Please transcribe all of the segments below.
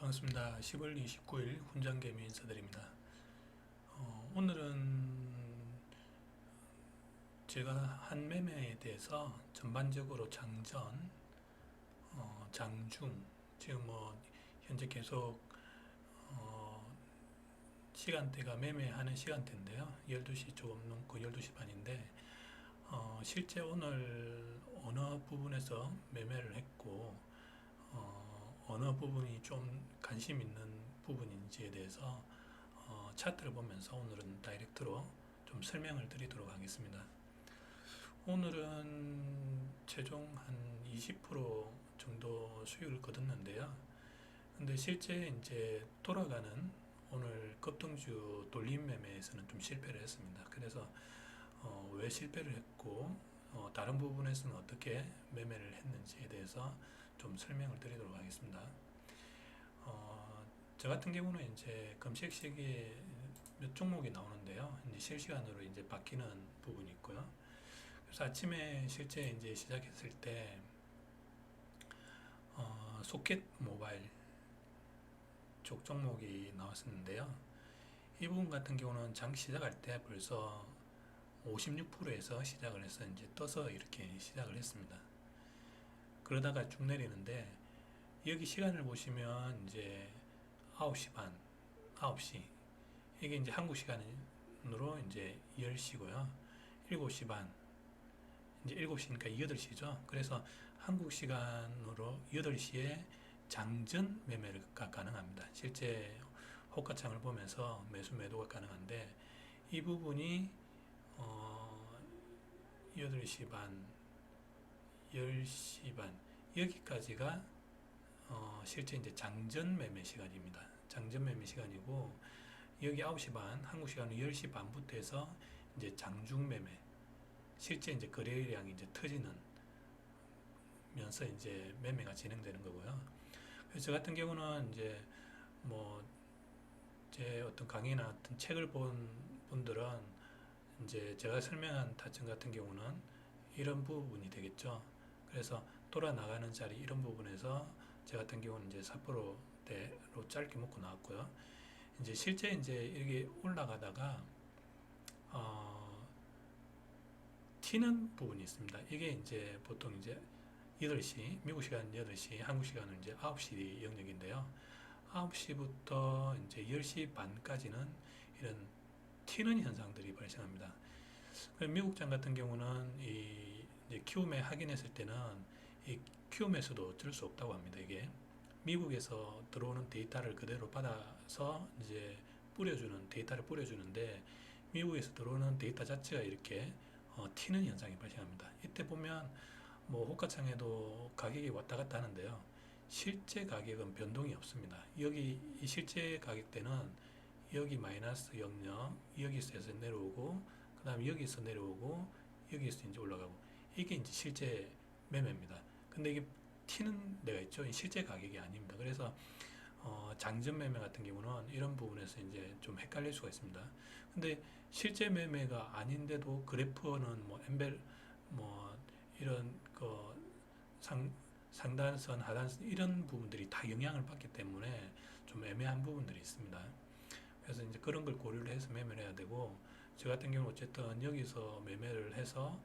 반갑습니다. 10월 29일 훈장개미 인사드립니다. 오늘은 제가 한 매매에 대해서 전반적으로 장전, 장중, 지금 현재 계속 어, 시간대가 매매하는 시간대인데요. 12시 조금 넘고 12시 반인데 실제 오늘 어느 부분에서 매매를 했고 어느 부분이 좀 관심 있는 부분인지에 대해서 차트를 보면서 오늘은 다이렉트로 좀 설명을 드리도록 하겠습니다. 오늘은 최종 한 20% 정도 수익을 거뒀는데요. 근데 실제 이제 돌아가는 오늘 급등주 돌림 매매에서는 좀 실패를 했습니다. 그래서 왜 실패를 했고 다른 부분에서는 어떻게 매매를 했는지에 대해서 좀 설명을 드리도록 하겠습니다. 저 같은 경우는 이제 검색 시기에 몇 종목이 나오는데요. 이제 실시간으로 이제 바뀌는 부분이 있고요. 그래서 아침에 실제 이제 시작했을 때 소켓 모바일 쪽 종목이 나왔었는데요. 이 부분 같은 경우는 장 시작할 때 벌써 56%에서 시작을 해서 이제 떠서 이렇게 시작을 했습니다. 그러다가 쭉 내리는데 여기 시간을 보시면 이제 9시 반, 9시 이게 이제 한국 시간으로 이제 10시고요. 7시 반, 이제 7시니까 8시죠. 그래서 한국 시간으로 8시에 장전 매매가 가능합니다. 실제 호가창을 보면서 매수 매도가 가능한데 이 부분이 8시 반, 10시 반 여기까지가 실제 이제 장전 매매 시간입니다. 장전 매매 시간이고 여기 9시 반, 한국 시간은 10시 반부터 해서 이제 장중 매매 실제 이제 거래량이 이제 터지는 면서 이제 매매가 진행되는 거고요. 그래서 저 같은 경우는 이제 뭐 제 어떤 강의나 어떤 책을 본 분들은 이제 제가 설명한 타점 같은 경우는 이런 부분이 되겠죠. 그래서 돌아 나가는 자리 이런 부분에서 제 같은 경우는 이제 4%대로 짧게 먹고 나왔고요. 이제 실제 이제 이렇게 올라가다가 튀는 부분이 있습니다. 이게 이제 보통 이제 8시, 미국 시간 8시, 한국 시간은 이제 9시 영역인데요. 9시부터 이제 10시 반까지는 이런 튀는 현상들이 발생합니다. 미국장 같은 경우는 이 이제 QM에 확인했을 때는 이 QM에서도 어쩔 수 없다고 합니다. 이게 미국에서 들어오는 데이터를 그대로 받아서 이제 뿌려주는 데이터를 뿌려주는데 미국에서 들어오는 데이터 자체가 이렇게 튀는 현상이 발생합니다. 이때 보면 뭐 호가창에도 가격이 왔다 갔다 하는데요. 실제 가격은 변동이 없습니다. 여기 이 실제 가격대는 여기 마이너스 00, 여기서 해서 내려오고, 그 다음에 여기서 내려오고, 여기서 이제 올라가고, 이게 이제 실제 매매입니다. 근데 이게 튀는 데가 있죠. 실제 가격이 아닙니다. 그래서 장전 매매 같은 경우는 이런 부분에서 이제 좀 헷갈릴 수가 있습니다. 근데 실제 매매가 아닌데도 그래프는 뭐 엠벨 뭐 이런 상단선, 하단선 이런 부분들이 다 영향을 받기 때문에 좀 애매한 부분들이 있습니다. 그래서 이제 그런 걸 고려를 해서 매매를 해야 되고, 저 같은 경우 어쨌든 여기서 매매를 해서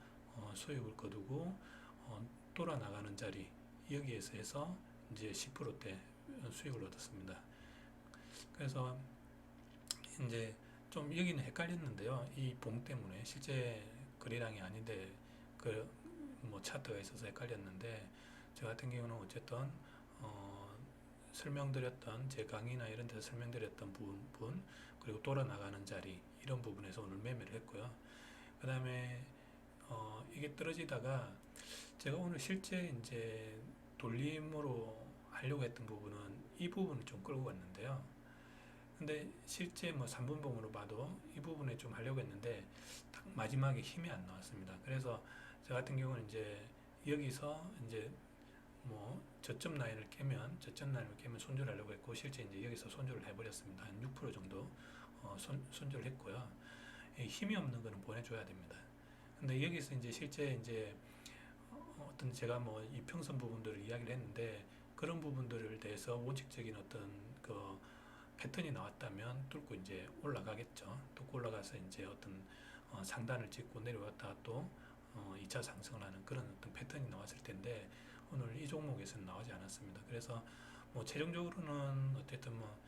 수익을 거두고 돌아 나가는 자리 여기에서 해서 이제 10%대 수익을 얻었습니다. 그래서 이제 좀 여기는 헷갈렸는데요. 이 봉 때문에 실제 거래량이 아닌데 그 뭐 차트가 있어서 헷갈렸는데 저 같은 경우는 어쨌든 설명드렸던 제 강의나 이런 데서 설명드렸던 부분 그리고 돌아 나가는 자리 이런 부분에서 오늘 매매를 했고요. 그 다음에 이게 떨어지다가 제가 오늘 실제 이제 돌림으로 하려고 했던 부분은 이 부분을 좀 끌고 갔는데요. 근데 실제 뭐 3분봉으로 봐도 이 부분에 좀 하려고 했는데 딱 마지막에 힘이 안 나왔습니다. 그래서 저 같은 경우는 이제 여기서 이제 뭐 저점 라인을 깨면 손절을 하려고 했고 실제 이제 여기서 손절을 해버렸습니다. 한 6% 정도 손절을 했고요. 힘이 없는 거는 보내줘야 됩니다. 근데 여기서 이제 실제 이제 어떤 제가 뭐 이평선 부분들을 이야기를 했는데 그런 부분들을 대해서 원칙적인 어떤 그 패턴이 나왔다면 뚫고 이제 올라가겠죠. 뚫고 올라가서 이제 어떤 상단을 찍고 내려왔다가 또 2차 상승을 하는 그런 어떤 패턴이 나왔을 텐데 오늘 이 종목에서는 나오지 않았습니다. 그래서 뭐 최종적으로는 어쨌든 뭐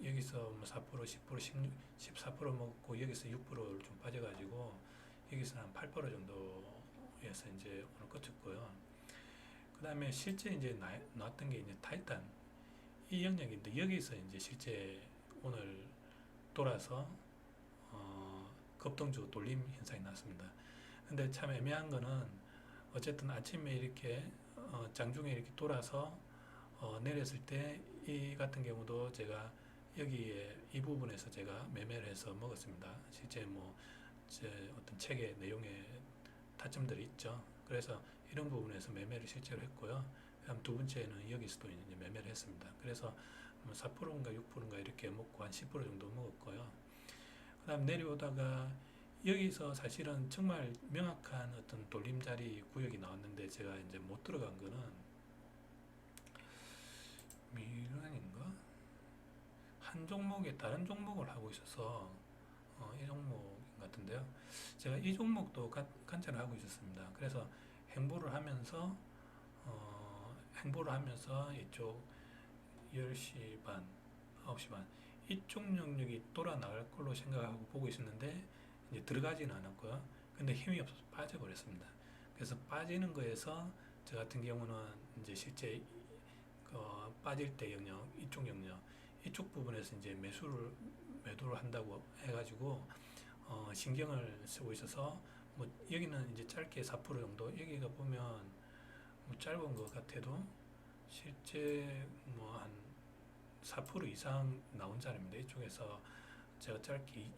여기서 뭐 4%, 10%, 16, 14% 먹고 여기서 6%를 좀 빠져가지고 여기서 한 8% 정도에서 이제 오늘 끝쳤고요. 그 다음에 실제 이제 나왔던 게 이제 타이탄 이 영역인데 여기서 이제 실제 오늘 돌아서 급등주 돌림 현상이 났습니다. 근데 참 애매한 거는 어쨌든 아침에 이렇게 장중에 이렇게 돌아서 내렸을 때 이 같은 경우도 제가 여기에 이 부분에서 제가 매매를 해서 먹었습니다. 실제 뭐 제 어떤 책의 내용에 타점들이 있죠. 그래서 이런 부분에서 매매를 실제로 했고요. 그다음 두 번째는 여기서도 이제 매매를 했습니다. 그래서 뭐 4%인가 6%인가 이렇게 먹고 한 10% 정도 먹었고요. 그다음 내려오다가 여기서 사실은 정말 명확한 어떤 돌림자리 구역이 나왔는데 제가 이제 못 들어간 거는 미란인가? 한 종목에 다른 종목을 하고 있어서 이 종목 같은데요. 제가 이 종목도 관찰을 하고 있었습니다. 그래서 행보를 하면서 이쪽 10시 반, 9시 반 이쪽 영역이 돌아 나갈 걸로 생각하고 보고 있었는데 이제 들어가지는 않았고요. 근데 힘이 없어서 빠져버렸습니다. 그래서 빠지는 거에서 저 같은 경우는 이제 실제 빠질 때 영역, 이쪽 영역, 이쪽 부분에서 이제 매도를 한다고 해가지고 신경을 쓰고 있어서 뭐 여기는 이제 짧게 4% 정도 여기가 보면 뭐 짧은 것 같아도 실제 뭐 한 4% 이상 나온 자리입니다. 이쪽에서 제가 짧게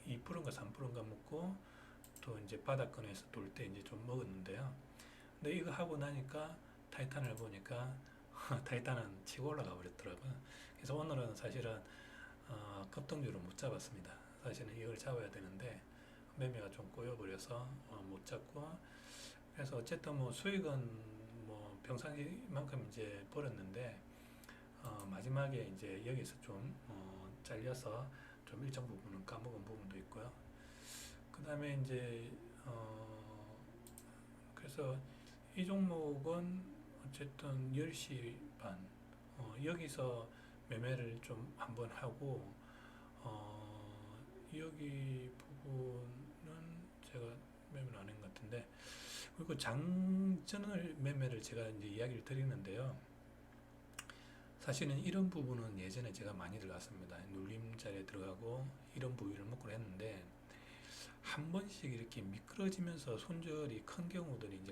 2%인가 3%인가 먹고 또 이제 바닥권에서 돌 때 이제 좀 먹었는데요. 근데 이거 하고 나니까 타이탄을 보니까 타이탄은 치고 올라가 버렸더라고요. 그래서 오늘은 사실은 급등주를 못 잡았습니다. 사실은 이걸 잡아야 되는데 매매가 좀 꼬여버려서 못 잡고 그래서 어쨌든 뭐 수익은 뭐 평상시만큼 이제 벌었는데 마지막에 이제 여기서 좀 잘려서 좀 일정 부분은 까먹은 부분도 있고요. 그 다음에 이제 그래서 이 종목은 어쨌든 10시 반 여기서 매매를 좀 한번 하고 여기 부분은 제가 매매를 안 한 것 같은데 그리고 장전을 매매를 제가 이제 이야기를 드리는데요. 사실은 이런 부분은 예전에 제가 많이 들어갔습니다. 눌림자리에 들어가고 이런 부위를 먹고 했는데 한 번씩 이렇게 미끄러지면서 손절이 큰 경우들이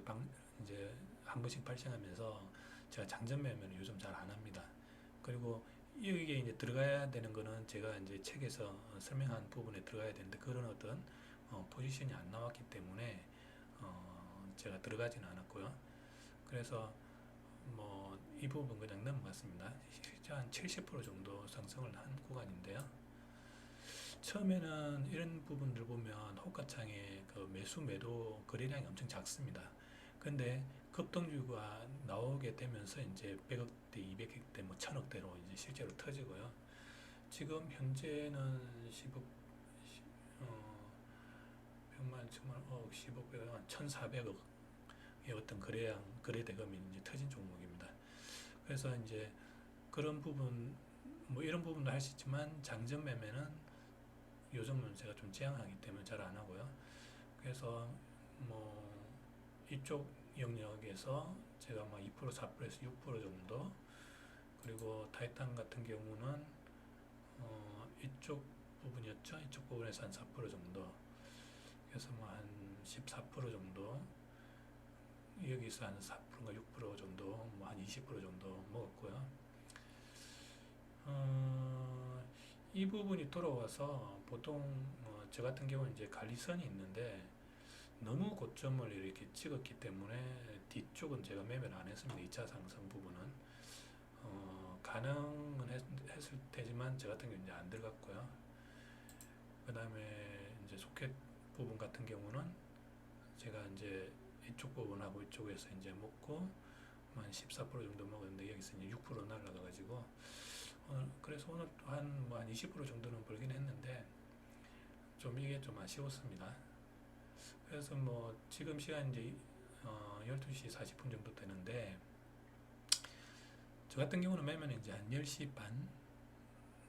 이제 한 번씩 발생하면서 제가 장전 매매는 요즘 잘 안 합니다. 그리고 여기에 이제 들어가야 되는 거는 제가 이제 책에서 설명한 부분에 들어가야 되는데 그런 어떤 포지션이 안 나왔기 때문에 제가 들어가지는 않았고요. 그래서 뭐 이 부분 그냥 넘어갔습니다. 실제 한 70% 정도 상승을 한 구간인데요. 처음에는 이런 부분들 보면 호가창에 그 매수 매도 거래량이 엄청 작습니다. 근데 급등주가 나오게 되면서 이제 100억대, 200억대, 뭐 1000억대로 이제 실제로 터지고요. 지금 현재는 10억, 100만, 1000만, 10억, 100억, 1400억의 어떤 거래 대금이 이제 터진 종목입니다. 그래서 이제 그런 부분, 뭐 이런 부분도 할 수 있지만 장전 매매는 요즘은 제가 좀 지양하기 때문에 잘 안 하고요. 그래서 뭐 이쪽 영역에서 제가 막 2%, 4%에서 6% 정도 그리고 타이탄 같은 경우는 이쪽 부분이었죠. 이쪽 부분에서 한 4% 정도 그래서 뭐 한 14% 정도 여기서 한 4%인가 6% 정도 뭐 한 20% 정도 먹었고요. 이 부분이 돌아와서 보통 저 같은 경우는 이제 관리선이 있는데 너무 고점을 이렇게 찍었기 때문에 뒤쪽은 제가 매매를 안 했습니다. 2차 상승 부분은 가능은 했을 테지만 저 같은 경우는 이제 안 들어갔고요. 그 다음에 이제 소켓 부분 같은 경우는 제가 이제 이쪽 부분하고 이쪽에서 이제 먹고 한 14% 정도 먹었는데 여기서 이제 6% 날라가가지고 그래서 오늘 한 20% 정도는 벌긴 했는데 좀 이게 좀 아쉬웠습니다. 그래서 뭐 지금 시간 이제 12시 40분 정도 되는데 저 같은 경우는 매면 이제 한 10시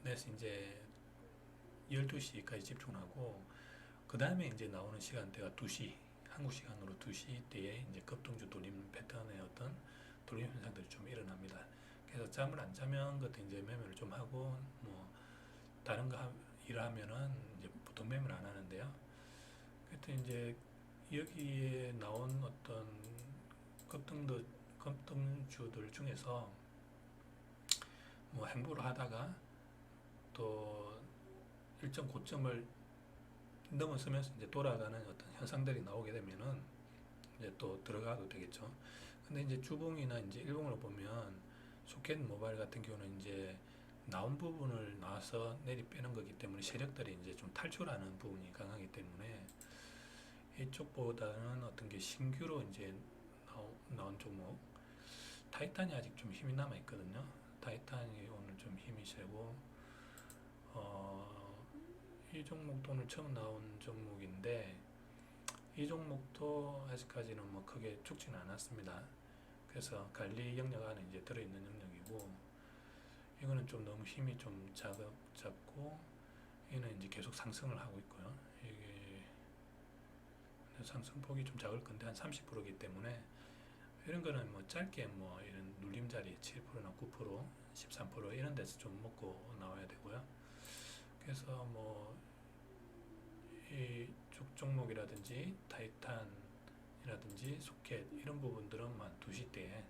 반에서 이제 12시까지 집중하고 그 다음에 이제 나오는 시간대가 2시 한국 시간으로 2시 때에 이제 급등주 돌림 패턴의 어떤 돌림 현상들이 좀 일어납니다. 그래서 잠을 안 자면 그때 이제 매매를 좀 하고 뭐 다른 거 일하면은 이제 보통 매매를 안 하는데요. 그때 이제 여기에 나온 어떤 급등주들 중에서 뭐 행보를 하다가 또 일정 고점을 넘어서면서 이제 돌아가는 어떤 현상들이 나오게 되면은 이제 또 들어가도 되겠죠. 근데 이제 주봉이나 이제 일봉으로 보면 소켓 모바일 같은 경우는 이제 나온 부분을 나와서 내리 빼는 거기 때문에 세력들이 이제 좀 탈출하는 부분이 강하기 때문에 이쪽보다는 어떤 게 신규로 이제 나온 종목 타이탄이 아직 좀 힘이 남아 있거든요. 타이탄이 오늘 좀 힘이 세고 이 종목도 오늘 처음 나온 종목인데 이 종목도 아직까지는 뭐 크게 죽지는 않았습니다. 그래서 관리 영역 안에 이제 들어있는 영역이고 이거는 좀 너무 힘이 좀 작고 얘는 이제 계속 상승을 하고 있고요. 이게 상승폭이 좀 작을 건데 한 30%이기 때문에 이런 거는 뭐 짧게 뭐 이런 눌림자리 7%나 9%, 13% 이런 데서 좀 먹고 나와야 되고요. 그래서 뭐 이 종목이라든지 타이탄이라든지 소켓 이런 부분들은 한 2시 때에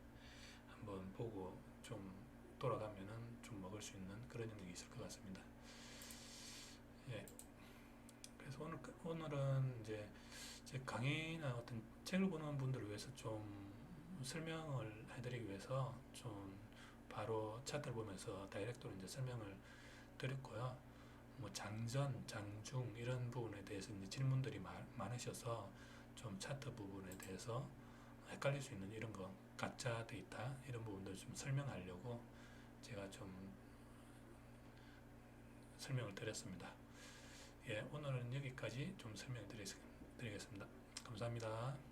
한번 보고 좀 돌아가면은 좀 먹을 수 있는 그런 영역이 있을 것 같습니다. 예. 그래서 오늘은 이제 제 강의나 어떤 책을 보는 분들을 위해서 좀 설명을 해드리기 위해서 좀 바로 차트를 보면서 다이렉트로 이제 설명을 드렸고요. 뭐 장전, 장중 이런 부분에 대해서 이제 질문들이 많으셔서 좀 차트 부분에 대해서 헷갈릴 수 있는 이런 거 가짜 데이터 이런 부분들 좀 설명하려고 제가 좀 설명을 드렸습니다. 예, 오늘은 여기까지 좀 설명드리겠습니다. 감사합니다.